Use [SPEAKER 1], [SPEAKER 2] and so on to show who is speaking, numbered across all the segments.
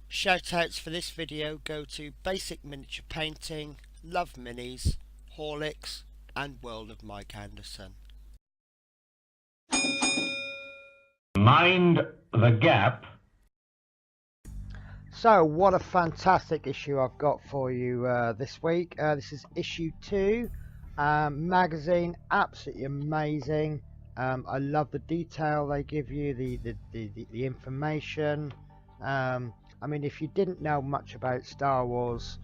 [SPEAKER 1] Shoutouts for this video go to Basic Miniature Painting, Love Minis, Horlicks and World of Mike Anderson.
[SPEAKER 2] Mind the gap.
[SPEAKER 3] So what a fantastic issue I've got for you this week. This is issue 2, magazine, absolutely amazing. I love the detail they give you, the information. I mean, if you didn't know much about Star Wars,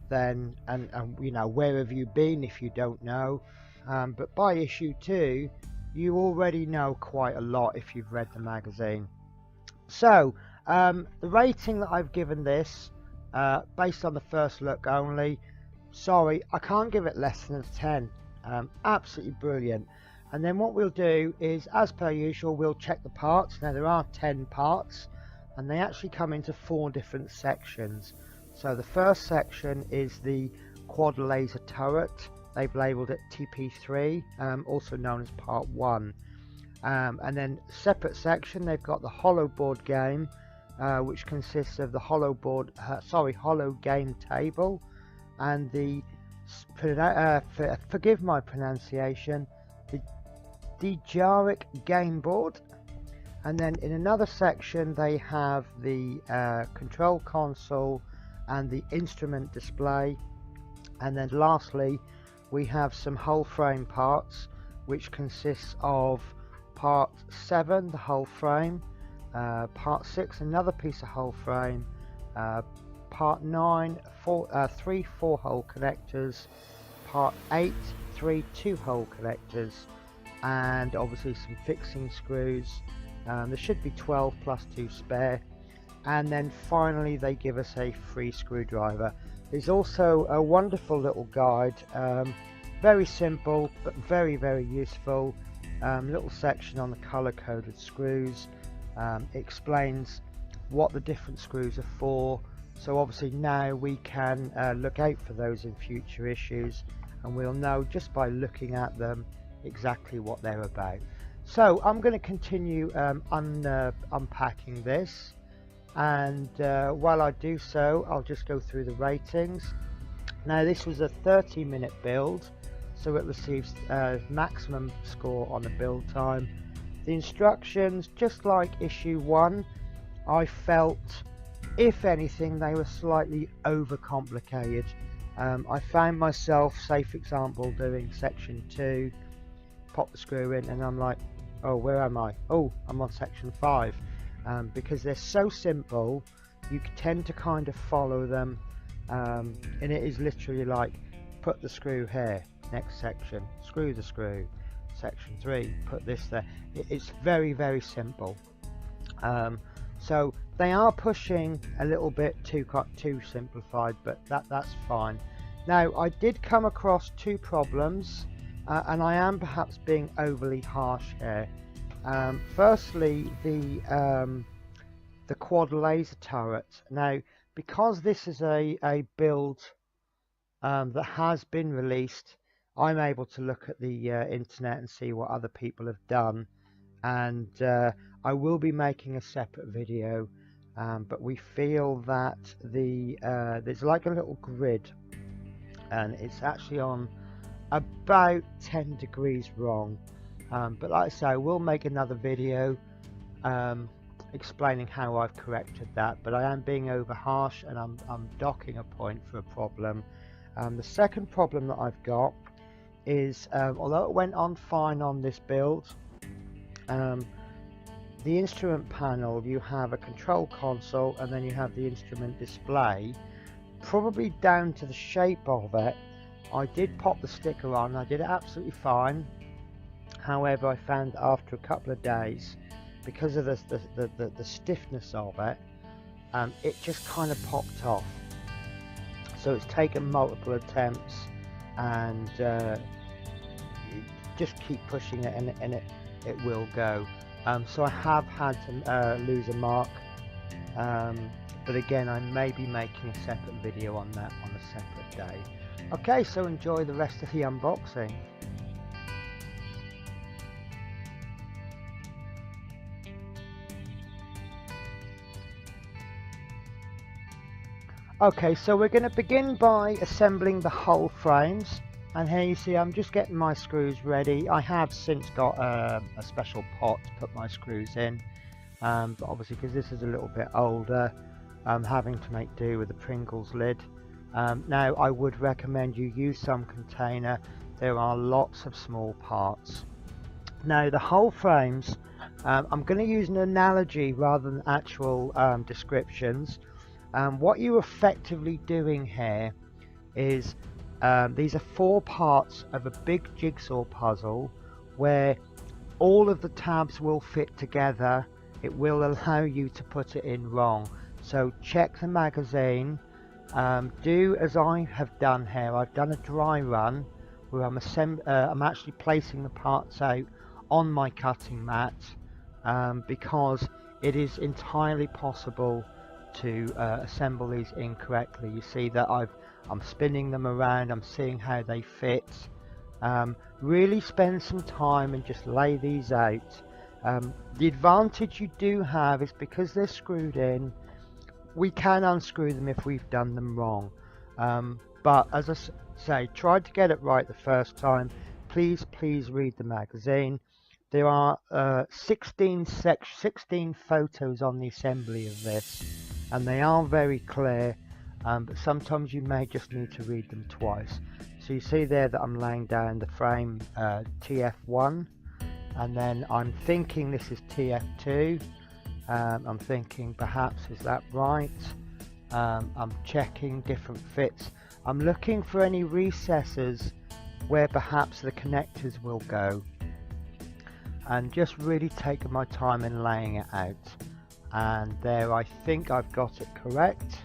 [SPEAKER 3] then and you know, where have you been if you don't know? But by issue 2, you already know quite a lot if you've read the magazine. So the rating that I've given this, based on the first look only, sorry, I can't give it less than a 10. Absolutely brilliant. And then what we'll do is, as per usual, we'll check the parts. Now there are 10 parts, and they actually come into 4 different sections. So the first section is the quad laser turret. They've labelled it TP3, also known as Part 1. And then separate section, they've got the hollow board game, which consists of the hollow game table, and the forgive my pronunciation, the Dejaric game board. And then in another section they have the control console and the instrument display. And then lastly we have some hull frame parts, which consists of Part 7, the hull frame, Part 6, another piece of hull frame, Part 9, 3 4-hole connectors, Part 8, 3 2-hole connectors, and obviously some fixing screws. There should be 12 plus 2 spare, and then finally they give us a free screwdriver. There's also a wonderful little guide, very simple but very useful. Little section on the color coded screws. Explains what the different screws are for, so obviously now we can look out for those in future issues, and we'll know just by looking at them exactly what they're about. So I'm going to continue unpacking this, and while I do so, I'll just go through the ratings. Now this was a 30-minute build, so it receives maximum score on the build time. The instructions, just like issue 1, I felt, if anything, they were slightly overcomplicated. I found myself, say for example, doing section 2, pop the screw in, and I'm like, oh, where am I? Oh, I'm on section 5. Because they're so simple, you tend to kind of follow them, and it is literally like, put the screw here, next section, screw the screw, section 3, put this there. It's very simple. So they are pushing a little bit too simplified, but that's fine. Now I did come across 2 problems, and I am perhaps being overly harsh here. Firstly, the quad laser turret. Now, because this is a build that has been released, I'm able to look at the internet and see what other people have done, and I will be making a separate video, but we feel that there's like a little grid, and it's actually on about 10 degrees wrong, but like I say, we'll make another video explaining how I've corrected that, but I am being over harsh, and I'm docking a point for a problem. The second problem that I've got is, although it went on fine on this build, the instrument panel, you have a control console and then you have the instrument display. Probably down to the shape of it, I did pop the sticker on, I did it absolutely fine. However, I found after a couple of days, because of the stiffness of it, it just kind of popped off. So it's taken multiple attempts, and just keep pushing it, and it will go. So I have had to lose a mark, but again, I may be making a separate video on that on a separate day. Okay, so enjoy the rest of the unboxing. Okay, so we're going to begin by assembling the hull frames, and here you see I'm just getting my screws ready. I have since got a special pot to put my screws in, but obviously because this is a little bit older, I'm having to make do with the Pringles lid. Now I would recommend you use some container. There are lots of small parts. Now the hull frames, I'm going to use an analogy rather than actual descriptions. What you're effectively doing here is these are 4 parts of a big jigsaw puzzle where all of the tabs will fit together. It will allow you to put it in wrong. So check the magazine. Do as I have done here. I've done a dry run where I'm actually placing the parts out on my cutting mat because it is entirely possible to assemble these incorrectly. You see that I'm spinning them around, I'm seeing how they fit. Really spend some time and just lay these out. The advantage you do have is because they're screwed in, we can unscrew them if we've done them wrong. But as I say, try to get it right the first time. Please read the magazine. There are 16 photos on the assembly of this, and they are very clear, but sometimes you may just need to read them twice. So you see there that I'm laying down the frame TF1, and then I'm thinking this is TF2. I'm thinking perhaps is that right? I'm checking different fits. I'm looking for any recesses where perhaps the connectors will go, and just really taking my time in laying it out. And there, I think I've got it correct.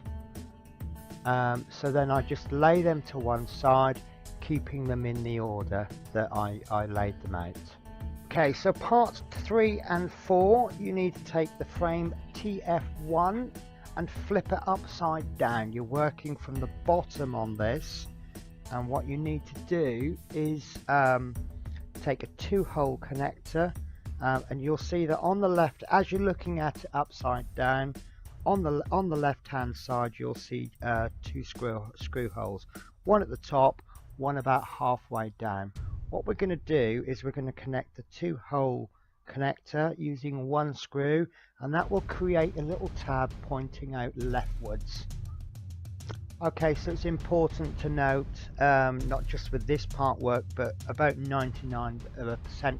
[SPEAKER 3] So then I just lay them to one side, keeping them in the order that I laid them out. Okay, so parts 3 and 4, you need to take the frame TF1 and flip it upside down. You're working from the bottom on this, and what you need to do is take a 2-hole connector, and you'll see that on the left, as you're looking at it upside down, on the left hand side you'll see 2 screw holes, one at the top, one about halfway down. What we're going to do is we're going to connect the 2-hole connector using 1 screw, and that will create a little tab pointing out leftwards. Okay, so it's important to note, not just with this part work, but about 99% of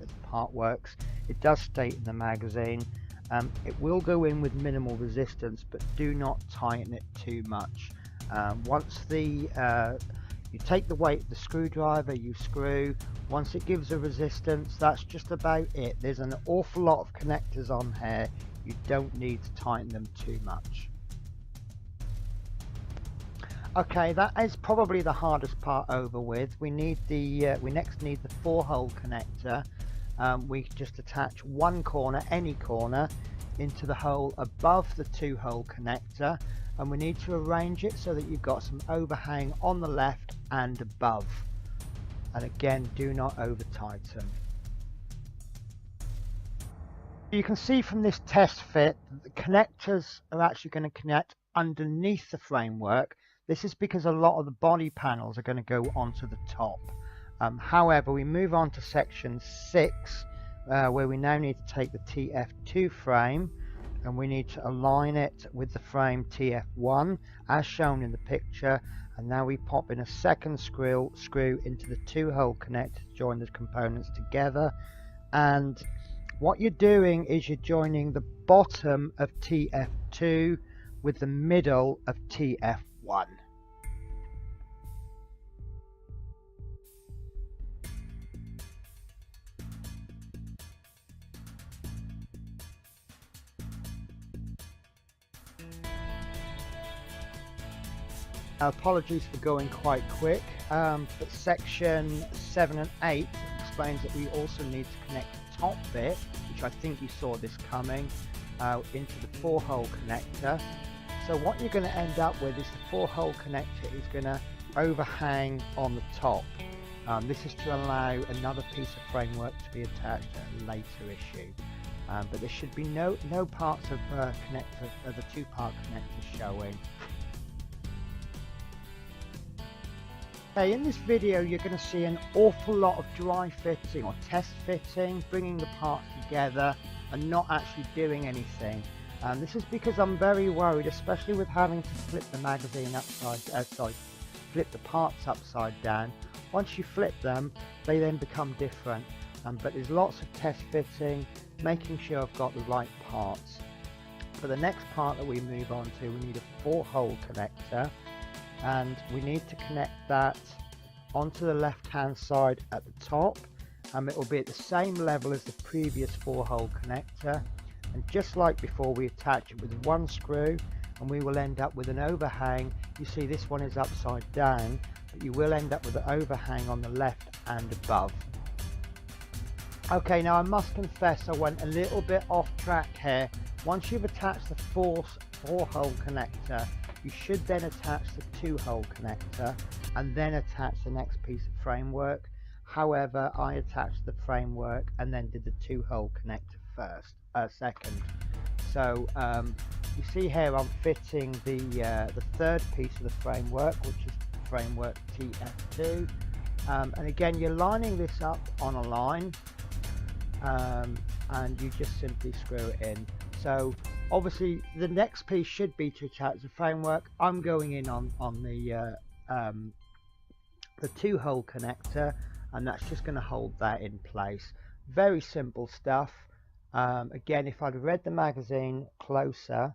[SPEAKER 3] the part works, it does state in the magazine, it will go in with minimal resistance, but do not tighten it too much. Once you take the weight of the screwdriver, you screw, once it gives a resistance, that's just about it. There's an awful lot of connectors on here, you don't need to tighten them too much. Okay, that is probably the hardest part over with. We next need the 4-hole connector. We just attach one corner, any corner, into the hole above the 2-hole connector, and we need to arrange it so that you've got some overhang on the left and above. And again, do not over tighten. You can see from this test fit that the connectors are actually going to connect underneath the framework. This is because a lot of the body panels are going to go onto the top. However, we move on to section 6, where we now need to take the TF2 frame, and we need to align it with the frame TF1 as shown in the picture, and now we pop in a second screw into the 2-hole connector to join the components together. And what you're doing is you're joining the bottom of TF2 with the middle of TF1. Apologies for going quite quick, but section 7 and 8 explains that we also need to connect the top bit, which I think you saw this coming, into the 4-hole connector. So what you're going to end up with is the 4-hole connector is going to overhang on the top. This is to allow another piece of framework to be attached at a later issue. But there should be no parts of the 2-part connector showing. Okay, in this video you're going to see an awful lot of dry fitting or test fitting, bringing the parts together and not actually doing anything. This is because I'm very worried, especially with having to flip the magazine flip the parts upside down. Once you flip them, they then become different. But there's lots of test fitting, making sure I've got the right parts. For the next part that we move on to, we need a 4-hole connector, and we need to connect that onto the left hand side at the top. It will be at the same level as the previous 4-hole connector, and just like before, we attach it with one screw and we will end up with an overhang. You see this one is upside down, but you will end up with an overhang on the left and above. Okay, now I must confess I went a little bit off track here. Once you've attached the 4-hole connector, you should then attach the 2-hole connector and then attach the next piece of framework. However, I attached the framework and then did the 2-hole connector second. So you see here I'm fitting the third piece of the framework, which is framework TF2, and again you're lining this up on a line, and you just simply screw it in. So obviously the next piece should be to attach the framework. I'm going in on the 2-hole connector, and that's just going to hold that in place. Very simple stuff. Again, if I'd read the magazine closer,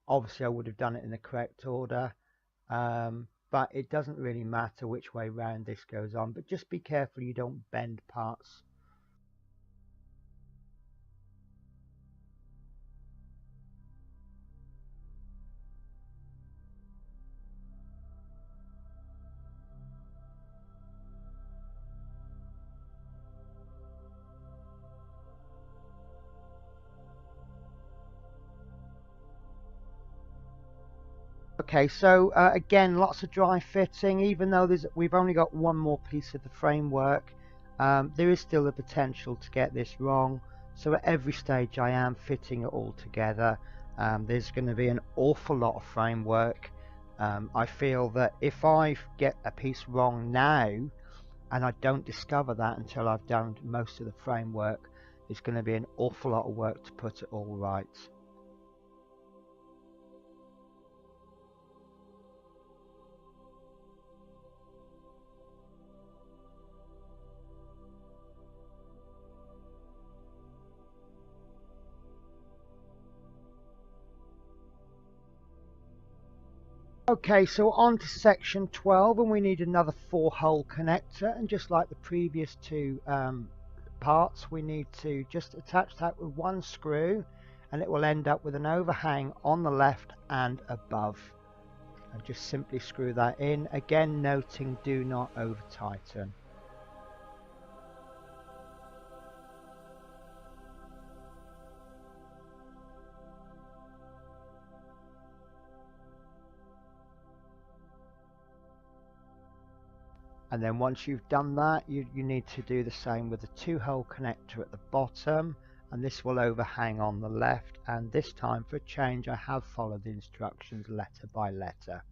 [SPEAKER 3] obviously I would have done it in the correct order, but it doesn't really matter which way round this goes on, but just be careful you don't bend parts. Okay, so again, lots of dry fitting. Even though we've only got one more piece of the framework, there is still the potential to get this wrong. So at every stage I am fitting it all together. There's going to be an awful lot of framework. I feel that if I get a piece wrong now and I don't discover that until I've done most of the framework, it's going to be an awful lot of work to put it all right. Okay, so on to section 12, and we need another 4-hole connector, and just like the previous two parts, we need to just attach that with one screw, and it will end up with an overhang on the left and above. And just simply screw that in, again noting do not over tighten. And then once you've done that, you need to do the same with the 2-hole connector at the bottom, and this will overhang on the left, and this time for a change I have followed the instructions letter by letter.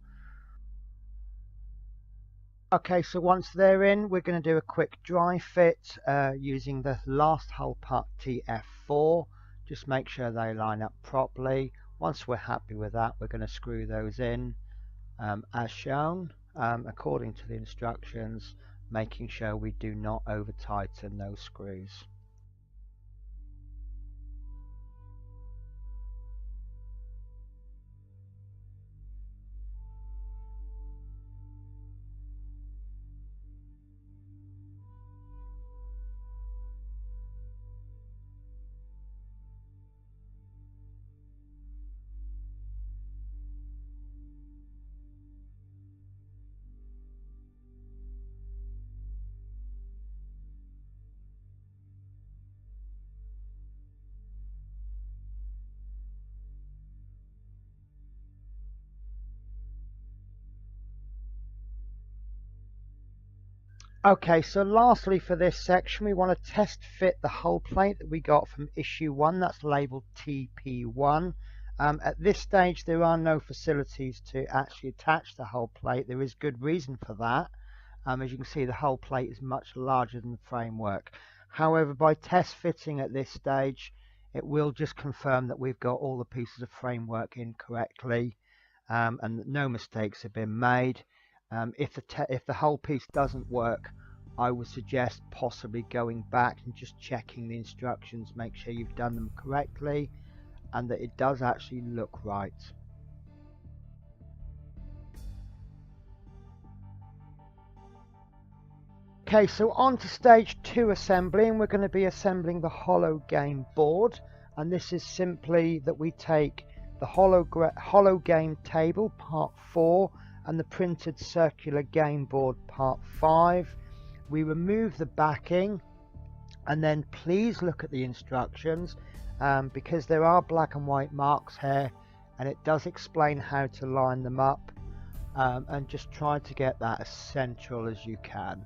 [SPEAKER 3] Okay, so once they're in, we're going to do a quick dry fit using the last hole part TF4. Just make sure they line up properly. Once we're happy with that, we're going to screw those in as shown. According to the instructions, making sure we do not over tighten those screws. Okay, so lastly for this section, we want to test fit the hull plate that we got from issue 1, that's labeled TP1. At this stage there are no facilities to actually attach the hull plate. There is good reason for that. As you can see, the hull plate is much larger than the framework. However, by test fitting at this stage, it will just confirm that we've got all the pieces of framework in correctly, and that no mistakes have been made. If the hull piece doesn't work, I would suggest possibly going back and just checking the instructions, make sure you've done them correctly and that it does actually look right. Okay, so on to stage 2 assembly, and we're going to be assembling the hollow game board, and this is simply that we take the hollow game table part 4 and the printed circular game board part 5. We remove the backing, and then please look at the instructions, because there are black and white marks here, and it does explain how to line them up, and just try to get that as central as you can.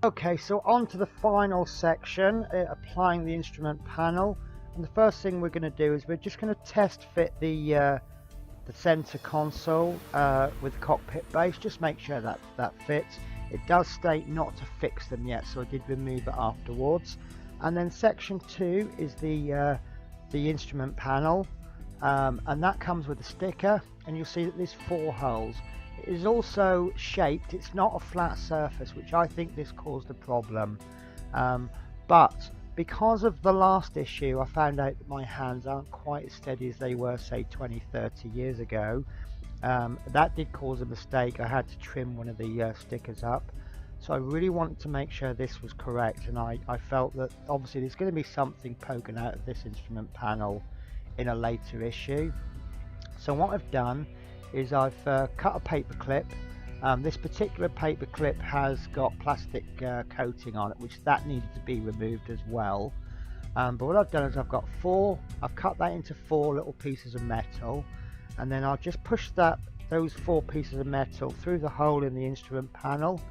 [SPEAKER 3] Okay, so on to the final section, applying the instrument panel. And the first thing we're going to do is we're just going to test fit the center console with cockpit base. Just make sure that that fits. It does state not to fix them yet, so I did remove it afterwards. And then section 2 is the instrument panel, and that comes with a sticker, and you'll see that there's 4 holes. It is also shaped, it's not a flat surface, which I think this caused a problem, but because of the last issue I found out that my hands aren't quite as steady as they were say 20-30 years ago. That did cause a mistake. I had to trim one of the stickers up, so I really wanted to make sure this was correct, and I felt that obviously there's going to be something poking out of this instrument panel in a later issue. So what I've done is I've cut a paper clip. This particular paper clip has got plastic coating on it, which that needed to be removed as well. But what I've done is I've cut that into 4 little pieces of metal, and then I'll just push those 4 pieces of metal through the hole in the instrument panel,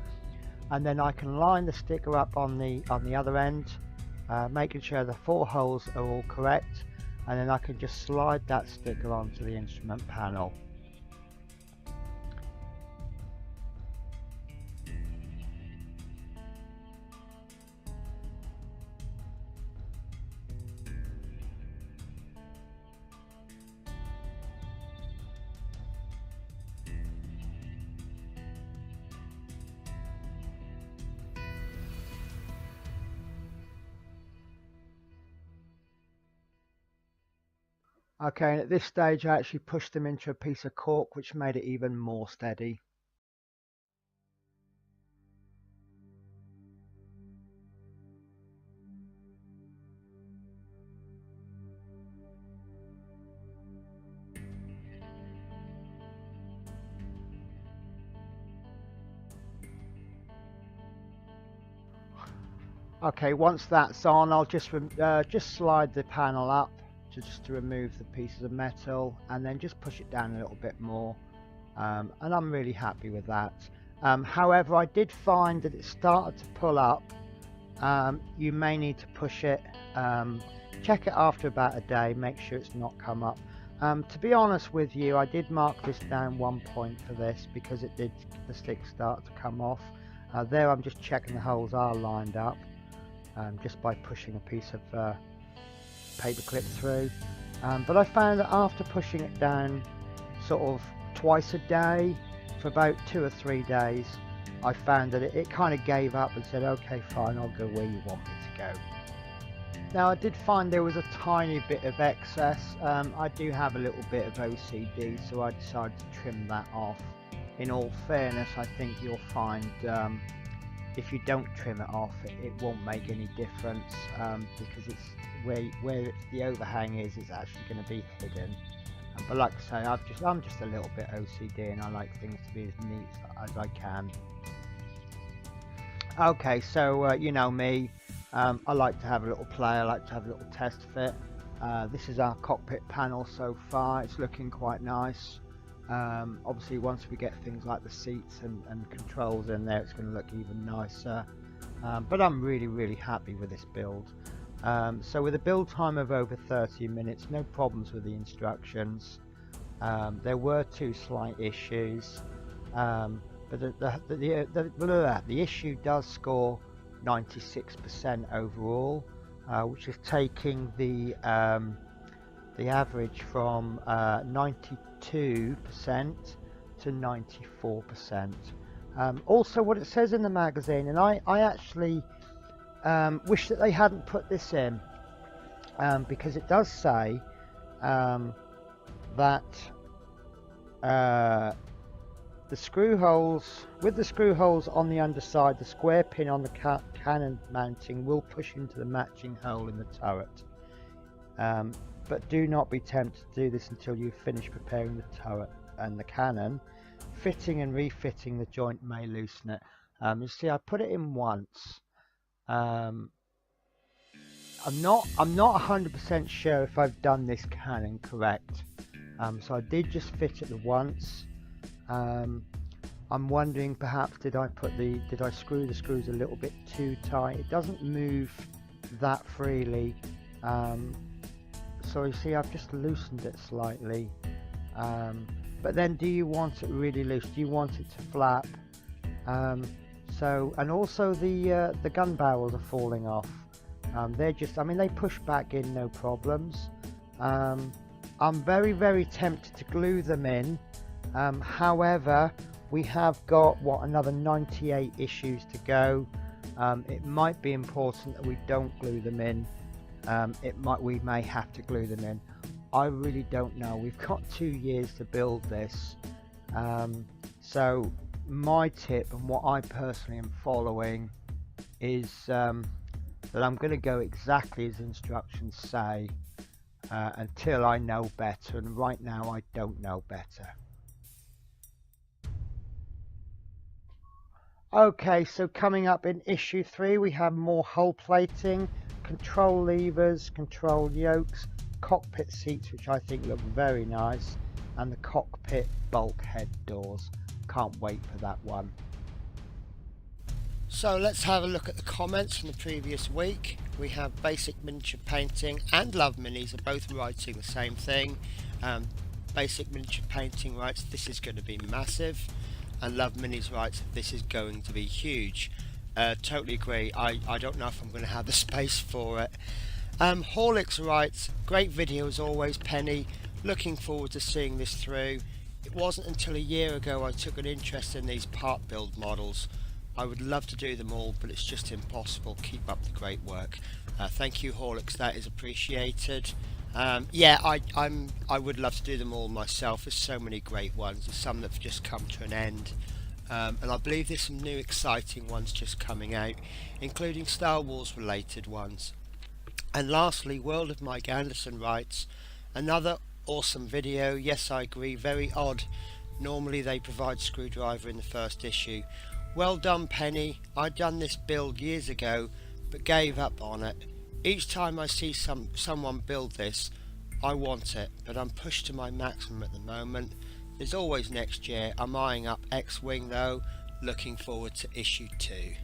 [SPEAKER 3] and then I can line the sticker up on the other end, making sure the 4 holes are all correct, and then I can just slide that sticker onto the instrument panel. Okay, and at this stage I actually pushed them into a piece of cork, which made it even more steady. Okay, once that's on, I'll just slide the panel up to remove the pieces of metal, and then just push it down a little bit more, and I'm really happy with that. However, I did find that it started to pull up. You may need to push it, check it after about a day, make sure it's not come up. To be honest with you, I did mark this down 1 point for this because the stick start to come off. There I'm just checking the holes are lined up, just by pushing a piece of paper clip through, but I found that after pushing it down sort of twice a day for about 2 or 3 days, I found that it kind of gave up and said, okay, fine, I'll go where you want me to go. Now I did find there was a tiny bit of excess. I do have a little bit of OCD, so I decided to trim that off. in all fairness, I think you'll find if you don't trim it off, it won't make any difference, because it's where the overhang is actually going to be hidden. But like I say, I'm just a little bit OCD, and I like things to be as neat as I can. Okay, so you know me, I like to have a little play, I like to have a little test fit. This is our cockpit panel so far. It's looking quite nice. Obviously once we get things like the seats and controls in there, it's going to look even nicer. But I'm really happy with this build. So with a build time of over 30 minutes, no problems with the instructions. There were 2 slight issues, but the issue does score 96% overall, which is taking the average from 92% to 94%. Also, what it says in the magazine, and I actually wish that they hadn't put this in, because it does say that the screw holes, with the screw holes on the underside, the square pin on the cannon mounting will push into the matching hole in the turret. But do not be tempted to do this until you've finished preparing the turret and the cannon. Fitting and refitting the joint may loosen it. You see, I put it in once. I'm not 100% sure if I've done this cannon correct. So I did just fit it the once. I'm wondering, perhaps did I screw the screws a little bit too tight? It doesn't move that freely. So you see, I've just loosened it slightly. But then, do you want it really loose? Do you want it to flap? And also the gun barrels are falling off. They're just, I mean, they push back in, no problems. I'm very tempted to glue them in. However, we have got another 98 issues to go. It might be important that we don't glue them in. We may have to glue them in. I really don't know. We've got 2 years to build this. So my tip, and what I personally am following, is that I'm going to go exactly as instructions say until I know better, and right now I don't know better. Okay, so coming up in issue 3, we have more hull plating, control levers, control yokes, cockpit seats, which I think look very nice, and the cockpit bulkhead doors. Can't wait for that one.
[SPEAKER 1] So let's have a look at the comments from the previous week. We have Basic Miniature Painting and Love Minis are both writing the same thing. Basic Miniature Painting writes, "This is going to be massive," and Love Minis writes, "This is going to be huge." Totally agree. I don't know if I'm going to have the space for it. Horlicks writes, "Great video as always, Penny. Looking forward to seeing this through. It wasn't until a year ago I took an interest in these part build models. I would love to do them all, but it's just impossible. Keep up the great work." Thank you, Horlicks. That is appreciated. Yeah, I would love to do them all myself. There's so many great ones. There's some that have just come to an end. And I believe there's some new exciting ones just coming out, including Star Wars related ones. And lastly, World of Mike Anderson writes, "Another awesome video. Yes, I agree, very odd. Normally they provide screwdriver in the first issue. Well done, Penny. I'd done this build years ago but gave up on it. Each time I see someone build this, I want it, but I'm pushed to my maximum at the moment. There's always next year. I'm eyeing up X-Wing though. Looking forward to issue 2.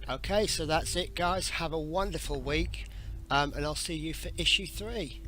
[SPEAKER 1] Okay, so that's it, guys. Have a wonderful week, and I'll see you for issue 3.